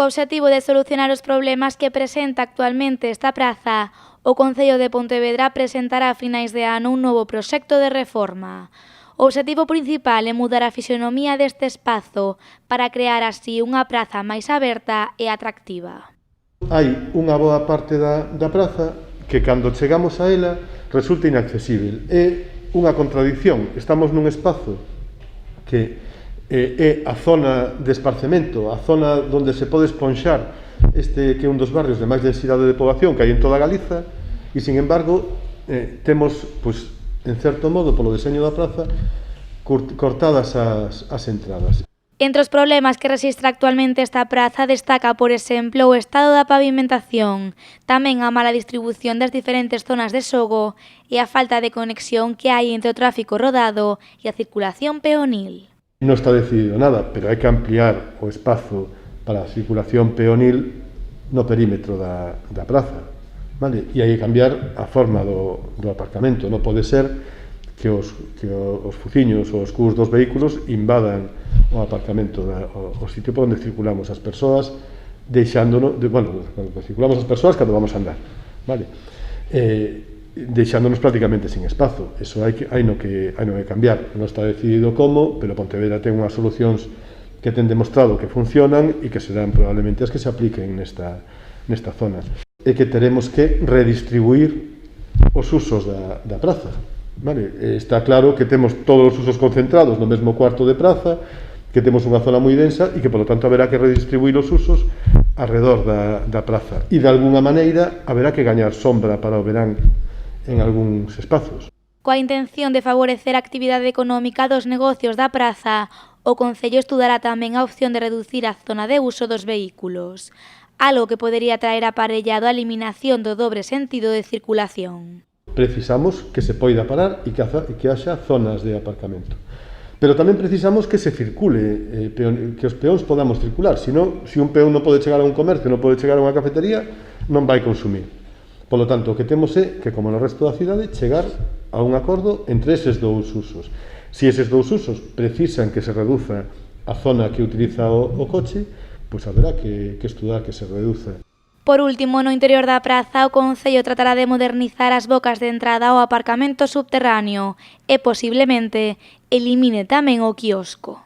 Co obxectivo de solucionar os problemas que presenta actualmente esta praza, o Concello de Pontevedra presentará a finais de ano un novo proxecto de reforma. O obxectivo principal é mudar a fisionomía deste espazo para crear así unha praza máis aberta e atractiva. Hai unha boa parte da praza que cando chegamos a ela resulta inaccesível. É unha contradición. Estamos nun espazo que é a zona de esparcemento, a zona onde se pode esponxar este que é un dos barrios de máis densidade de poboación que hai en toda Galiza e, sin embargo, temos, pois, en certo modo, polo deseño da praza, cortadas as entradas. Entre os problemas que rexistra actualmente esta praza destaca, por exemplo, o estado da pavimentación, tamén a mala distribución das diferentes zonas de xogo e a falta de conexión que hai entre o tráfico rodado e a circulación peonil. Non está decidido nada, pero hai que ampliar o espazo para a circulación peonil no perímetro da praza, vale? E hai que cambiar a forma do aparcamento. Non pode ser que os fuciños ou os cubos dos vehículos invadan o aparcamento, o sitio por onde circulamos as persoas, deixándonos, cando circulamos as persoas cando vamos a andar, vale? Deixándonos prácticamente sin espazo. Eso hai que cambiar. Non está decidido como, pero Pontevedra ten unhas solucións que ten demostrado que funcionan e que serán probablemente as que se apliquen nesta zona. E que teremos que redistribuir os usos da praza. Vale? Está claro que temos todos os usos concentrados no mesmo cuarto de praza, que temos unha zona moi densa e que, polo tanto, haberá que redistribuir os usos alrededor da praza. E, de alguna maneira, haberá que gañar sombra para o verán en algúns espazos. Coa intención de favorecer a actividade económica dos negocios da praza, o Concello estudará tamén a opción de reducir a zona de uso dos vehículos, algo que podería traer aparellado a eliminación do dobre sentido de circulación. Precisamos que se poida parar e que haxa zonas de aparcamento. Pero tamén precisamos que se circule, que os peóns podamos circular. Se un peón non pode chegar a un comercio, non pode chegar a unha cafetería, non vai consumir. Polo tanto, o que temos é que, como no resto da cidade, chegar a un acordo entre eses dous usos. Se eses dous usos precisan que se reduza a zona que utiliza o coche, pois haberá que estudar que se reduza. Por último, no interior da praza, o Concello tratará de modernizar as bocas de entrada ao aparcamento subterráneo e, posiblemente, elimine tamén o quiosco.